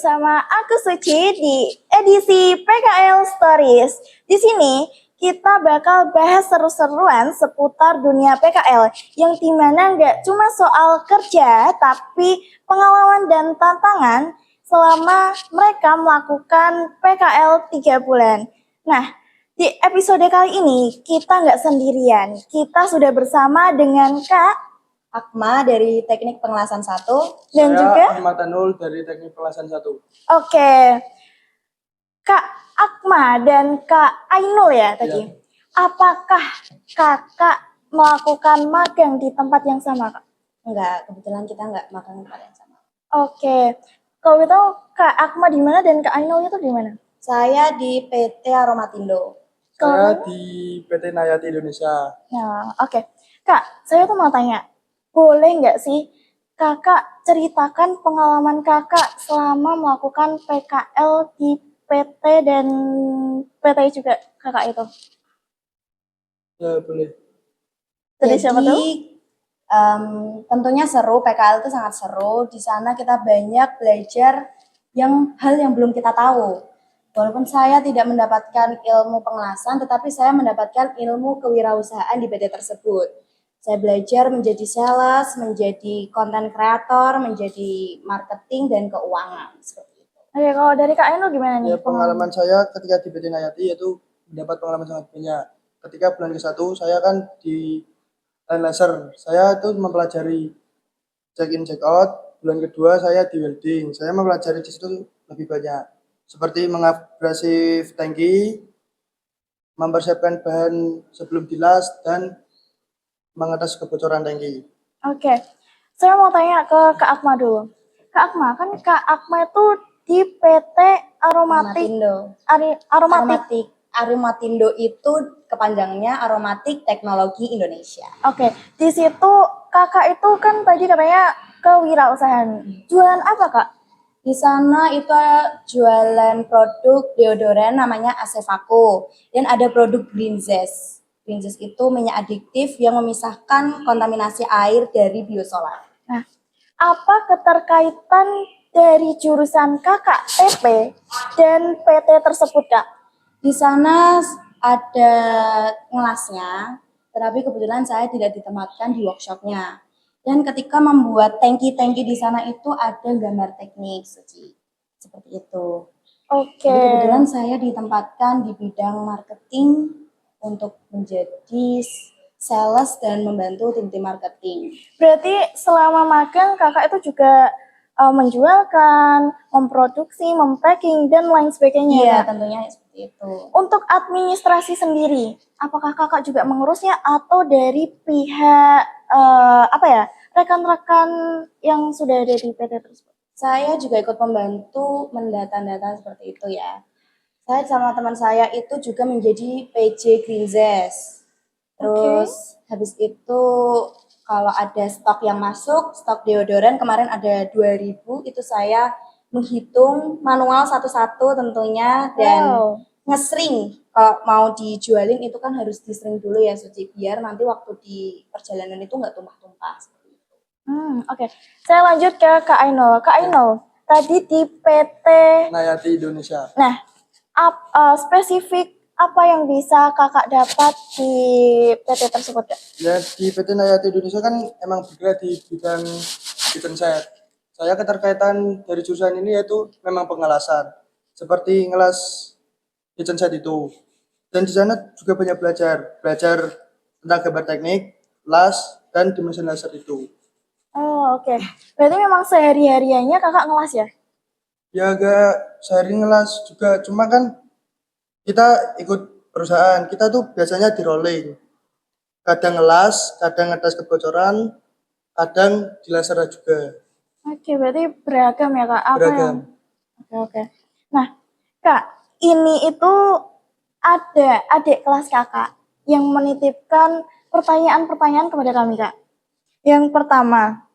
bersama aku Suci di edisi PKL Stories. Di sini kita bakal bahas seru-seruan seputar dunia PKL yang dimana nggak cuma soal kerja, tapi pengalaman dan tantangan selama mereka melakukan PKL 3 bulan. Nah, di episode kali ini kita nggak sendirian. Kita sudah bersama dengan Kak Akma dari Teknik Pengelasan 1. dan Saya juga Ahmad Tanul dari Teknik Pengelasan 1. Oke, Kak Akma dan Kak Ainul ya tadi. Iya. Apakah kakak melakukan magang di tempat yang sama, Kak? Enggak, kebetulan kita enggak makan tempat yang sama. Oke, kalau gitu Kak Akma di mana dan Kak Ainul itu di mana? Saya di PT Aromatindo. Kalau Saya di PT Nayati Indonesia. Nah, oke. Kak, saya tuh mau tanya, boleh nggak sih kakak ceritakan pengalaman kakak selama melakukan PKL di PT dan PT juga kakak itu? Ya, boleh. Dari siapa tuh? Tentunya seru, PKL itu sangat seru. Di sana kita banyak belajar hal yang belum kita tahu. Walaupun saya tidak mendapatkan ilmu pengelasan, tetapi saya mendapatkan ilmu kewirausahaan di PT tersebut. Saya belajar menjadi sales, menjadi content creator, menjadi marketing dan keuangan seperti itu. Oke, kalau dari Kak Ainul gimana nih? Ya, pengalaman saya ketika di PT Nayati yaitu mendapat pengalaman sangat banyak. Ketika bulan ke-1 saya kan di line laser. Saya itu mempelajari check in check out. Bulan kedua saya di welding. Saya mempelajari di situ lebih banyak. Seperti mengabrasif tangki, mempersiapkan bahan sebelum dilas dan mengatas kebocoran tangki. Oke, saya mau tanya ke Kak Akma dulu. Kak Akma, kan Kak Akma itu di PT Aromatindo. Aromatik. Aromatindo itu kepanjangannya Aromatik Teknologi Indonesia. Oke, di situ kakak itu kan tadi katanya kewirausahaan. Jualan apa, Kak? Di sana itu jualan produk deodoran namanya Acefaco dan ada produk Green Zest. Green Zest itu minyak adiktif yang memisahkan kontaminasi air dari biosolar. Nah, apa keterkaitan dari jurusan kakak TP dan PT tersebut, Kak? Di sana ada ngelasnya, tetapi kebetulan saya tidak ditempatkan di workshopnya. Dan ketika membuat tangki-tangki di sana itu ada gambar teknik, seperti itu. Oke. Jadi kebetulan saya ditempatkan di bidang marketing untuk menjadi sales dan membantu tim-tim marketing. Berarti selama magang kakak itu juga menjualkan, memproduksi, mempacking dan lain sebagainya. Iya, Kak? tentunya seperti itu. Untuk administrasi sendiri, apakah kakak juga mengurusnya atau dari pihak rekan-rekan yang sudah ada di PT tersebut? Saya juga ikut membantu mendata-data seperti itu ya. Saya sama teman saya itu juga menjadi PJ Green Zest. Terus habis itu kalau ada stok yang masuk, stok deodoran kemarin ada 2000, itu saya menghitung manual satu-satu tentunya dan ngesring. Kalau mau dijualin itu kan harus disering dulu ya Suci, biar nanti waktu di perjalanan itu nggak tumpah-tumpah. Oke. Saya lanjut ke Kak Ainul. Kak Ainul, tadi di PT Nayati Indonesia. Nah, spesifik apa yang bisa kakak dapat di PT tersebut, Kak? Ya, di PT Nayati Indonesia kan emang bergerak di bidang kitchen set. Saya keterkaitan dari jurusan ini yaitu memang pengelasan. Seperti ngelas kitchen set itu. Dan di sana juga banyak belajar tentang gambar teknik, las, dan dimension laser itu. Oh, oke. Berarti memang sehari-hariannya kakak ngelas ya? Ya agak sehari ngelas juga, cuma kan kita ikut perusahaan, kita tuh biasanya di rolling. Kadang ngelas, kadang atas kebocoran, kadang di laser juga. Oke, berarti beragam ya, Kak? Beragam. Oke. Nah, Kak, ini itu ada adik kelas kakak yang menitipkan pertanyaan-pertanyaan kepada kami, Kak. Yang pertama,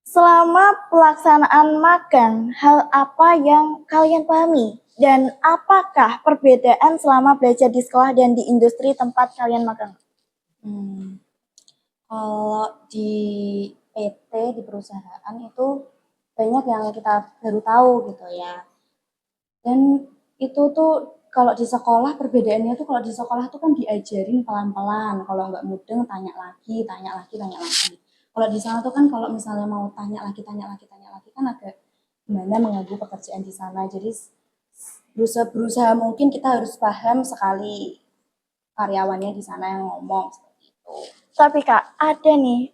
selama pelaksanaan magang, hal apa yang kalian pahami? Dan apakah perbedaan selama belajar di sekolah dan di industri tempat kalian magang? Kalau di PT, di perusahaan itu banyak yang kita baru tahu gitu ya. Dan itu tuh kalau di sekolah perbedaannya tuh kalau di sekolah tuh kan diajarin pelan-pelan. Kalau nggak mudeng tanya lagi, tanya lagi, tanya lagi. Kalau di sana tuh kan kalau misalnya mau tanya lagi, tanya lagi, tanya lagi kan agak gimana mengganggu pekerjaan di sana. Jadi berusaha mungkin kita harus paham sekali karyawannya di sana yang ngomong seperti itu. Tapi Kak, ada nih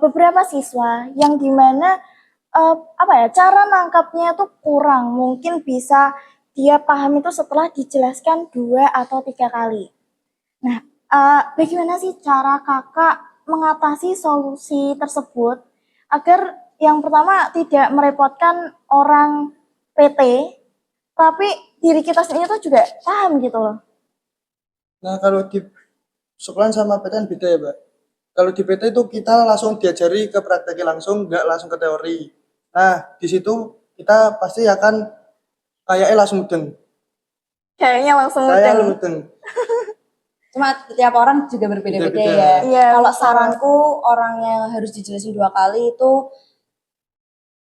beberapa siswa yang dimana apa ya, cara nangkapnya tuh kurang. Mungkin bisa dia paham itu setelah dijelaskan 2 atau 3 kali. Nah, bagaimana sih cara Kakak mengatasi solusi tersebut agar yang pertama tidak merepotkan orang PT, tapi diri kita sendiri tuh juga paham gitu loh. Nah, kalau di sekolahan sama PTN beda ya, Mbak. Kalau di PT itu kita langsung diajari ke prakteknya langsung, nggak langsung ke teori. Nah, di situ kita pasti akan kayaknya langsung mudeng. Kayaknya langsung Kayak mudeng. mudeng. Cuma tiap orang juga berbeda-beda Beda-beda. ya. Iya, Kalau betul. saranku orang yang harus dijelasin 2 kali itu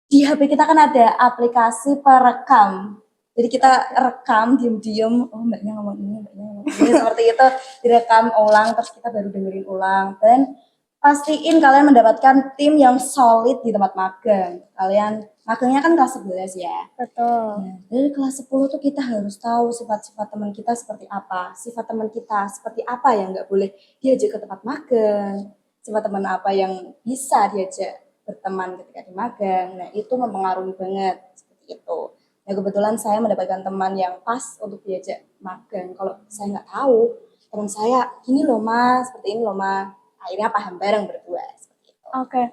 di HP kita kan ada aplikasi perekam. Jadi kita rekam diam-diam, oh mbaknya ngomong ini, mbaknya ngomong ini, seperti itu direkam ulang terus kita baru dengerin ulang. Dan pastiin kalian mendapatkan tim yang solid di tempat magang. Kalian magangnya kan kelas 11 ya. Betul. Nah, dari kelas 10 tuh kita harus tahu sifat-sifat teman kita seperti apa. Sifat teman kita seperti apa yang nggak boleh diajak ke tempat magang. Sifat teman apa yang bisa diajak berteman ketika di magang. Nah, itu mempengaruhi banget seperti itu. Nah, kebetulan saya mendapatkan teman yang pas untuk diajak magang. Kalau saya nggak tahu, teman saya gini loh mas, seperti ini loh mas. Akhirnya paham bareng berdua seperti itu. Oke.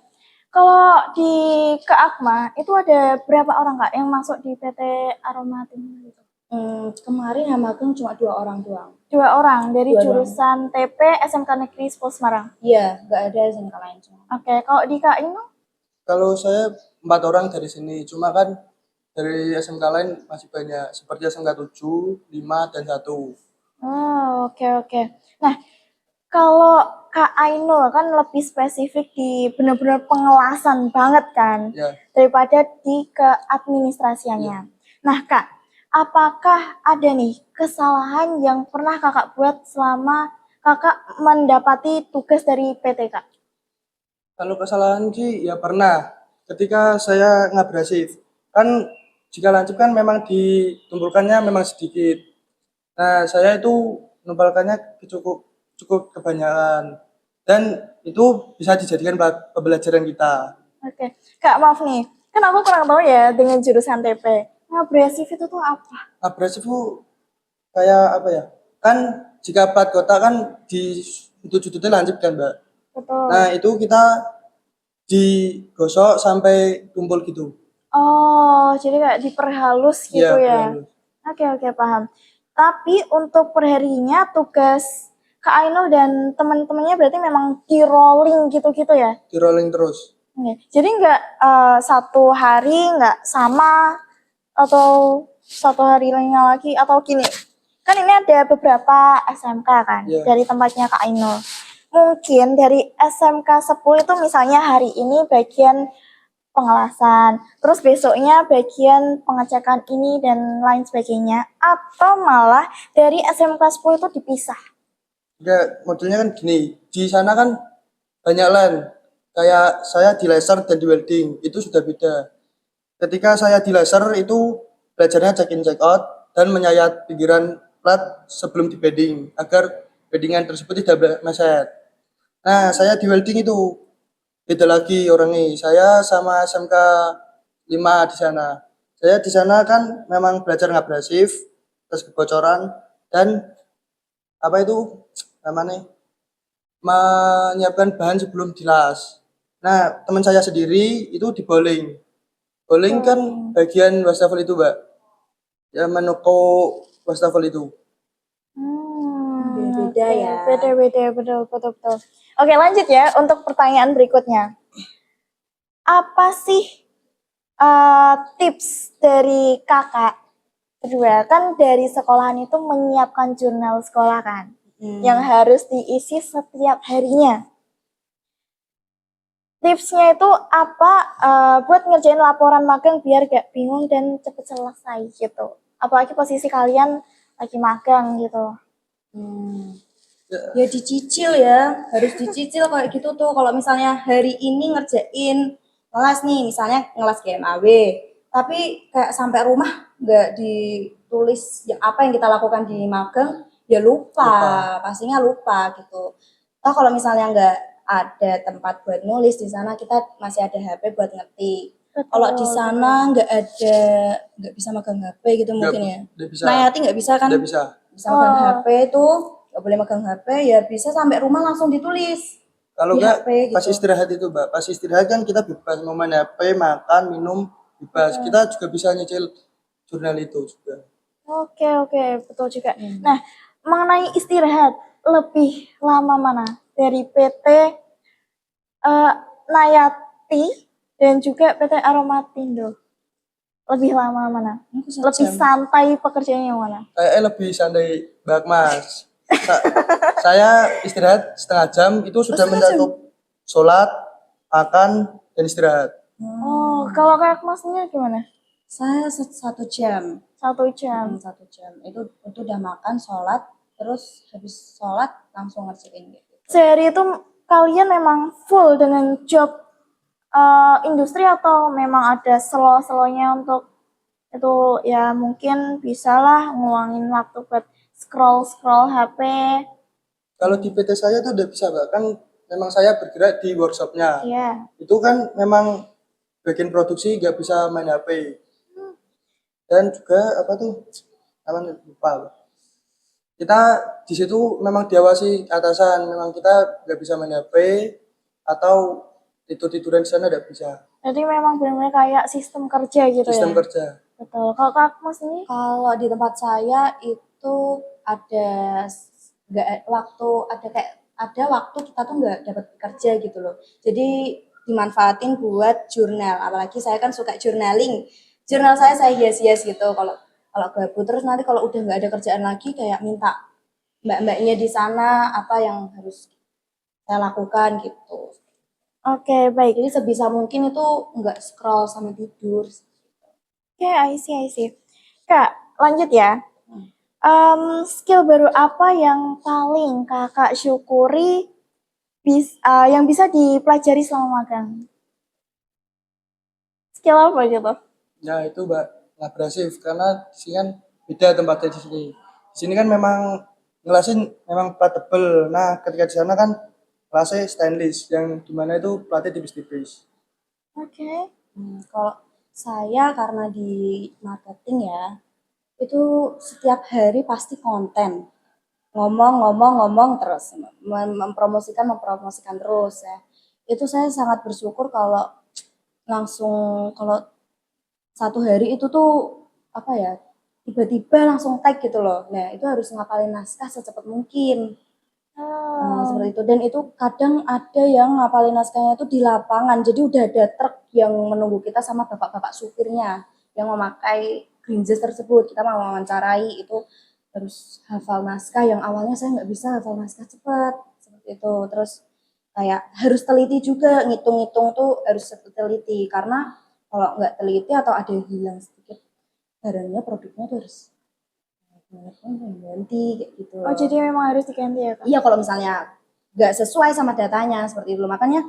Kalau di Keakma itu ada berapa orang Kak yang masuk di PT Aroma Tim gitu? Kemarin yang magang cuma 2 orang doang. 2 orang dari 2 jurusan TP SMK Negeri 10 Semarang. Iya, nggak ada SMK lain cuma. Oke, kalau di Kak Inu? Kalau saya 4 orang dari sini, cuma kan dari SMK lain masih banyak, seperti SMK 7, 5, dan 1. Oh, oke oke. Nah, kalau Kak Ainul kan lebih spesifik di benar-benar pengelasan banget kan Ya, daripada di keadministrasiannya. Nah, Kak, apakah ada nih kesalahan yang pernah Kakak buat selama Kakak mendapati tugas dari PT Kak? kalau kesalahan sih ya pernah. Ketika saya ngabrasif, kan jika lancip kan memang ditumpulkannya memang sedikit. Nah, saya itu numpalkannya cukup cukup kebanyakan. Dan itu bisa dijadikan pembelajaran kita. Oke, Kak maaf nih, kan aku kurang tahu ya dengan jurusan TP. Abrasif itu tuh apa? Abrasif itu kayak apa ya? Kan jika plat kota kan di sudut-sudutnya lancip kan, Mbak. Nah, Betul. itu kita digosok sampai tumpul gitu. Oh, jadi kayak diperhalus Iya, gitu ya. berhalus. Oke, oke, paham. Tapi untuk perharinya tugas Kak Ainul dan teman-temannya berarti memang di rolling gitu-gitu ya? Di rolling terus. Oke. Jadi nggak satu hari nggak sama atau satu hari lainnya lagi atau gini. Kan ini ada beberapa SMK kan Iya. dari tempatnya Kak Ainul. Mungkin dari SMK 10 itu misalnya hari ini bagian pengelasan, terus besoknya bagian pengecekan ini dan lain sebagainya, atau malah dari SMK 10 itu dipisah. Enggak, modelnya kan gini. Di sana kan banyak LAN. Kayak saya di laser dan di welding, itu sudah beda. Ketika saya di laser itu belajarnya check in check out dan menyayat pinggiran plat sebelum di bedding agar beddingan tersebut tidak meleset. Nah, saya di welding itu beda lagi orangnya. Saya sama SMK 5 di sana. Saya di sana kan memang belajar ngabrasif, tes kebocoran, dan apa itu namanya menyiapkan bahan sebelum dilas. Nah, teman saya sendiri itu di bowling. Bowling kan bagian wastafel itu, Mbak. Ya, menoko wastafel itu. Beda-beda Oke. ya. Beda-beda, betul, betul, betul. Oke, lanjut ya untuk pertanyaan berikutnya. Apa sih tips dari kakak berdua? Kan dari sekolahan itu menyiapkan jurnal sekolah kan, yang harus diisi setiap harinya. tipsnya itu apa buat ngerjain laporan magang biar gak bingung dan cepet selesai gitu. Apalagi posisi kalian lagi magang gitu. Ya dicicil ya, harus dicicil kayak gitu tuh. Kalau misalnya hari ini ngerjain kelas nih, misalnya ngelas GMAW, tapi kayak sampai rumah nggak ditulis yang apa yang kita lakukan di magang, ya lupa, pastinya lupa gitu. Atau kalau misalnya nggak ada tempat buat nulis di sana, kita masih ada HP buat ngetik. Kalau di sana nggak bisa megang HP gitu mungkin ya. Nggak bisa. Nayati nggak bisa kan? Nggak bisa. Bisa megang HP tuh, nggak boleh megang HP, ya bisa sampai rumah langsung ditulis Kalau di enggak HP pas gitu. istirahat itu, Mbak. Pas istirahat kan kita bebas mau main HP, makan, minum, bebas. Kita juga bisa nyicil jurnal itu juga. Oke, betul juga. Nah, mengenai istirahat, lebih lama mana? Dari PT Nayati dan juga PT Aromatindo. Lebih lama mana? Lebih santai pekerjaannya yang mana? Kayaknya lebih santai, Mbak Mas. Saya istirahat setengah jam itu sudah mencakup sholat, makan, dan istirahat. Oh, kalau kayak masnya gimana? Saya 1 jam. 1 jam. 1 jam. Itu udah makan, sholat, terus habis sholat langsung ngerjain gitu. Sehari itu kalian memang full dengan job industri atau memang ada slow-slownya untuk itu ya mungkin bisalah ngeluangin waktu buat scroll HP. Kalau di PT saya tuh udah bisa, Mbak. Kan memang saya bergerak di workshopnya. Iya. Itu kan memang bagian produksi nggak bisa main HP. Dan juga apa tuh? Namanya lupa. Kita di situ memang diawasi atasan. Memang kita nggak bisa main HP atau tidur-tiduran di sana nggak bisa. Jadi memang benar-benar kayak sistem kerja gitu Sistem ya. kerja. Betul. Kalau Kak Mas ini Kalau di tempat saya itu ada ada waktu kita tuh nggak dapat kerja gitu loh. Jadi dimanfaatin buat jurnal. Apalagi saya kan suka journaling. Jurnal saya hias-hias gitu. Kalau kalau gabut terus nanti kalau udah nggak ada kerjaan lagi kayak minta mbak-mbaknya di sana apa yang harus saya lakukan gitu. Oke, baik. Jadi sebisa mungkin itu nggak scroll sampai tidur. Oke, I see. Kak, lanjut ya. Skill baru apa yang paling kakak syukuri yang bisa dipelajari selama magang? Skill apa gitu? Ya itu, Mbak, abrasif karena di sini kan beda tempatnya di sini. Di sini kan memang ngelasin memang plat tebel. Nah, ketika di sana kan kelasnya stainless yang dimana itu platnya tipis-tipis. Oke. Kalau saya karena di marketing ya, itu setiap hari pasti konten. Ngomong terus, mempromosikan terus ya. Itu saya sangat bersyukur kalau kalau 1 hari itu tuh apa ya, tiba-tiba langsung tag gitu loh. Nah, itu harus ngapalin naskah secepat mungkin. Nah, seperti itu. Dan itu kadang ada yang ngapalin naskahnya itu di lapangan. Jadi udah ada truk yang menunggu kita sama bapak-bapak supirnya yang memakai green dress tersebut. Kita mau wawancarai itu harus hafal naskah yang awalnya saya nggak bisa hafal naskah cepat. Seperti itu. Terus kayak harus teliti juga, ngitung-ngitung tuh harus teliti. Karena kalau nggak teliti atau ada yang hilang sedikit, barangnya produknya tuh harus ganti kayak gitu. Oh, jadi memang harus diganti ya, Kak? Iya, kalau misalnya nggak sesuai sama datanya seperti itu. Makanya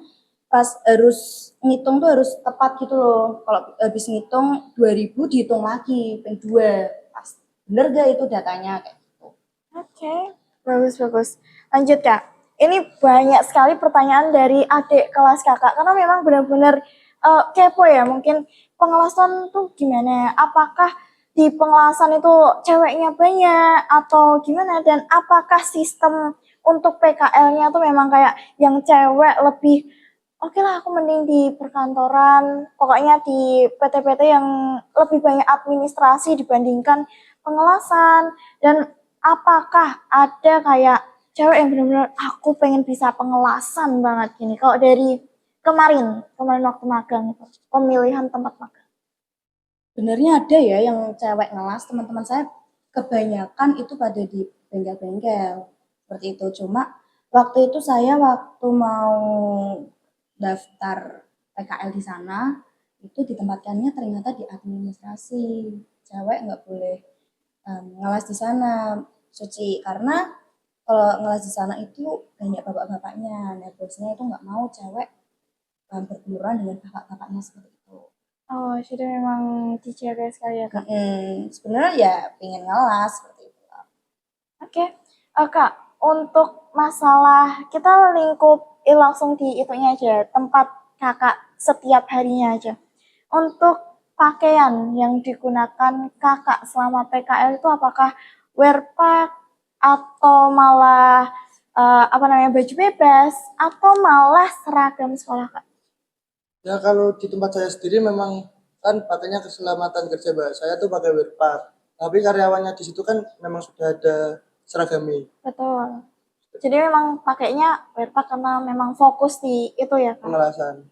pas harus ngitung tuh harus tepat gitu loh. Kalau habis ngitung 2000 dihitung lagi, pen 2. Pas bener gak itu datanya kayak gitu. Oke, bagus. Lanjut Kak. Ini banyak sekali pertanyaan dari adik kelas kakak karena memang benar-benar kepo ya. Mungkin pengelasan tuh gimana? Apakah di pengelasan itu ceweknya banyak atau gimana? Dan apakah sistem untuk PKL-nya tuh memang kayak yang cewek lebih oke lah aku mending di perkantoran, pokoknya di PT-PT yang lebih banyak administrasi dibandingkan pengelasan. Dan apakah ada kayak cewek yang benar-benar aku pengen bisa pengelasan banget gini? Kalau dari kemarin waktu magang itu, pemilihan tempat magang. Sebenarnya ada ya yang cewek ngelas, teman-teman saya kebanyakan itu pada di bengkel-bengkel seperti itu. Cuma waktu itu saya waktu mau daftar PKL di sana itu ditempatkannya ternyata di administrasi. Cewek nggak boleh ngelas di sana, Suci, karena kalau ngelas di sana itu banyak bapak-bapaknya. Nah, bosnya itu nggak mau cewek berkeluaran dengan bapak-bapaknya seperti itu. Oh, jadi memang dijaga sekali ya, Kak. Sebenarnya ya pengen ngelas seperti itu. Oke. Kak, untuk masalah kita lingkup langsung di itunya aja, tempat Kakak setiap harinya aja. Untuk pakaian yang digunakan Kakak selama PKL itu apakah wear pack atau malah baju bebas atau malah seragam sekolah, Kak? Ya kalau di tempat saya sendiri memang kan pakainya keselamatan kerja Mbak. Saya tuh pakai wearpack. Tapi karyawannya di situ kan memang sudah ada seragamnya, Betul. Jadi memang pakainya wear pack karena memang fokus di itu ya, Kak? pengelasan.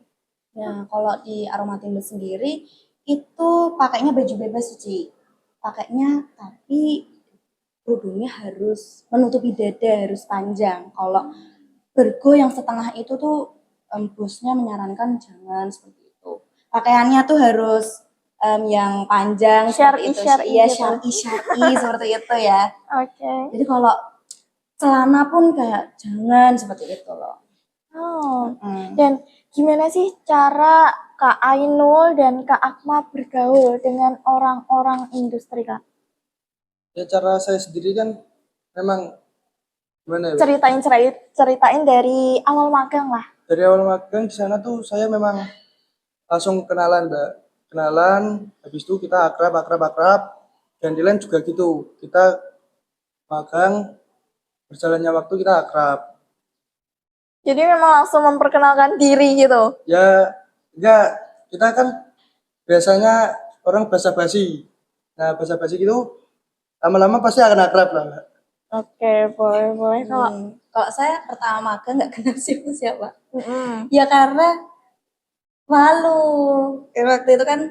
Nah, kalau di Aroma Timber sendiri itu pakainya baju bebas Suci. Pakainya tapi kerudungnya harus menutupi dada, harus panjang. Kalau bergo yang setengah itu tuh bosnya menyarankan jangan seperti itu. Pakaiannya tuh harus yang panjang seperti itu. Syar'i Iya, gitu. syar'i seperti itu ya. Oke. Jadi kalau celana pun kayak jangan seperti itu loh. Oh. Dan gimana sih cara Kak Ainul dan Kak Akma bergaul dengan orang-orang industri, Kak? Ya cara saya sendiri kan memang gimana ya Mbak? Ceritain dari awal magang lah. Dari awal magang di sana tuh saya memang langsung kenalan Mbak. Kenalan, habis itu kita akrab. Dan di lain juga gitu. Kita magang, berjalannya waktu kita akrab. Jadi memang langsung memperkenalkan diri gitu. Ya enggak, kita kan biasanya orang basa-basi. Nah basa-basi gitu lama-lama pasti akan akrab lah Mbak. Oke, boleh. Kalau saya pertama magang nggak kenal siapa. Mm-mm. Ya karena malu. Waktu itu kan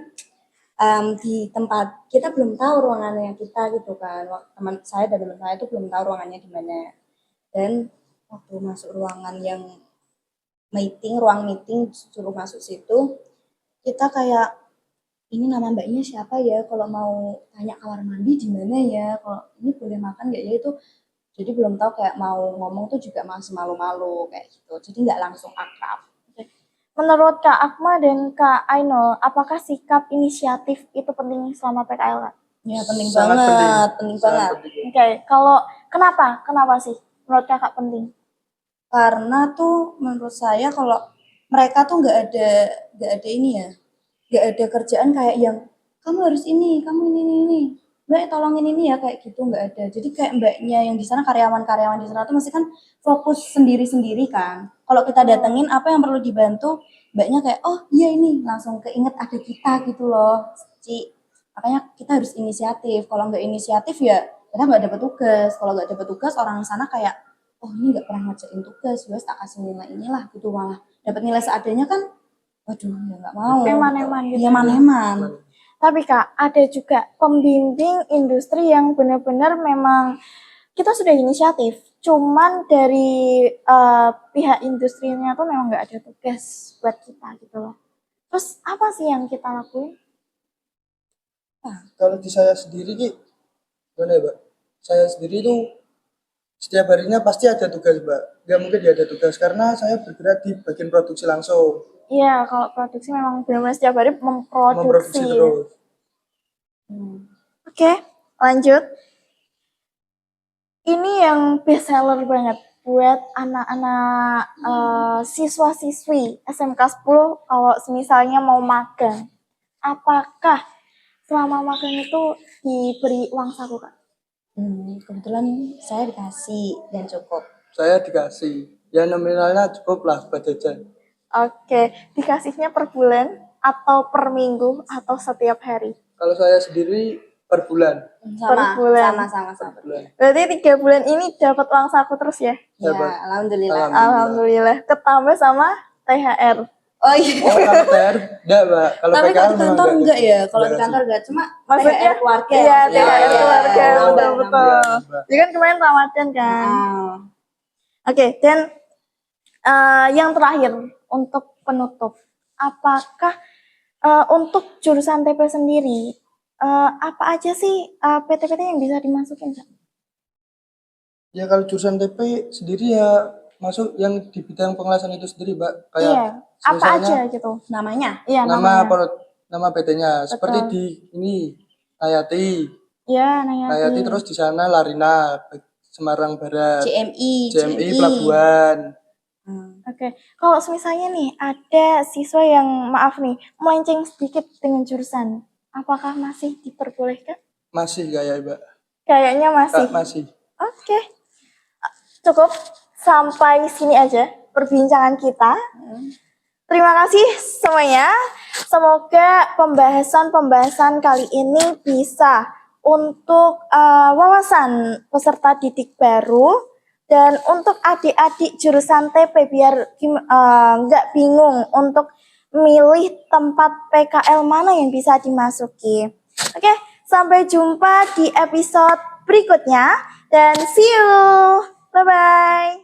di tempat kita belum tahu ruangannya kita gitu kan. Teman saya dan teman saya itu belum tahu ruangannya di mana. Dan waktu masuk ruangan yang ruang meeting suruh masuk situ, kita kayak ini nama mbaknya siapa ya? Kalau mau tanya kamar mandi di mana ya? Kalau ini boleh makan nggak ya itu? Jadi belum tahu kayak mau ngomong tuh juga masih malu-malu kayak gitu. Jadi nggak langsung akrab. Menurut Kak Akma dan Kak Ainul, apakah sikap inisiatif itu penting selama PKL, Kak? Ya penting Sangat banget, penting Sangat banget. penting. Oke, kalau kenapa sih menurut Kakak penting? Karena tuh menurut saya kalau mereka tuh nggak ada ini ya, nggak ada kerjaan kayak yang kamu harus ini, kamu ini, mbak tolongin ini ya kayak gitu nggak ada. Jadi kayak mbaknya yang di sana karyawan-karyawan di sana tuh masih kan fokus sendiri-sendiri kan. Kalau kita datengin apa yang perlu dibantu, mbaknya kayak oh iya ini langsung keinget ada kita gitu loh, Ci. Makanya kita harus inisiatif. Kalau nggak inisiatif ya kita nggak dapat tugas. Kalau nggak dapat tugas orang di sana kayak oh ini nggak pernah ngerjain tugas, wes tak kasih nilai inilah gitu malah dapat nilai seadanya kan, waduh ya nggak mau. Eman-eman gitu. Eman-eman. Tapi Kak, ada juga pembimbing industri yang benar-benar memang kita sudah inisiatif, cuman dari pihak industrinya tuh memang nggak ada tugas buat kita gitu loh. Terus apa sih yang kita lakuin? Kalau di saya sendiri Ki, gimana ya Mbak? Saya sendiri tuh setiap harinya pasti ada tugas Mbak. Nggak mungkin dia ada tugas karena saya bergerak di bagian produksi langsung. Iya, kalau produksi memang benar-benar setiap hari Memproduksi memproduksi. terus. Oke, lanjut. Ini yang best seller banget buat anak-anak siswa-siswi SMK 10 kalau misalnya mau magang. Apakah selama magang itu diberi uang saku, Kak? Kebetulan saya dikasih dan cukup. Saya dikasih. Ya nominalnya cukup lah buat jajan. Oke, dikasihnya per bulan atau per minggu atau setiap hari? Kalau saya sendiri per bulan. Sama, bulan. sama. Per bulan. Berarti 3 bulan ini dapat uang saku terus ya? Ya, Dapat. alhamdulillah. Alhamdulillah. Ketambah sama THR. Oh iya. Oh, kalau THR enggak Mbak. Kalau Tapi PKL kalau di memang kantor enggak ya? Kalau di Enggak kantor sih. enggak, cuma Maksudnya THR keluarga. Iya, maksudnya. THR Iya, keluarga. nambah, Betul. nambah. Jadi kan kemarin Ramadan kan. Ah. Oke, dan yang terakhir untuk penutup, apakah untuk jurusan TP sendiri, apa aja sih PT-PT yang bisa dimasukin, Kak? Ya kalau jurusan TP sendiri ya masuk yang di bidang pengelasan itu sendiri, Mbak. Kayak Iya, apa misalnya aja gitu? Namanya? Iya, nama namanya. nama PT-nya seperti Betul. di ini Hayati. Iya, Nayati. Hayati terus di sana Larina Semarang Barat, JMI. Pelabuhan. Oke, kalau misalnya nih ada siswa yang maaf nih melenceng sedikit dengan jurusan, apakah masih diperbolehkan? Masih kayak, Mbak. Kayaknya masih. Masih. Oke, cukup sampai sini aja perbincangan kita. Terima kasih semuanya. Semoga pembahasan-pembahasan kali ini bisa untuk wawasan peserta didik baru dan untuk adik-adik jurusan TP biar nggak bingung untuk milih tempat PKL mana yang bisa dimasuki. Oke, sampai jumpa di episode berikutnya dan see you. Bye-bye.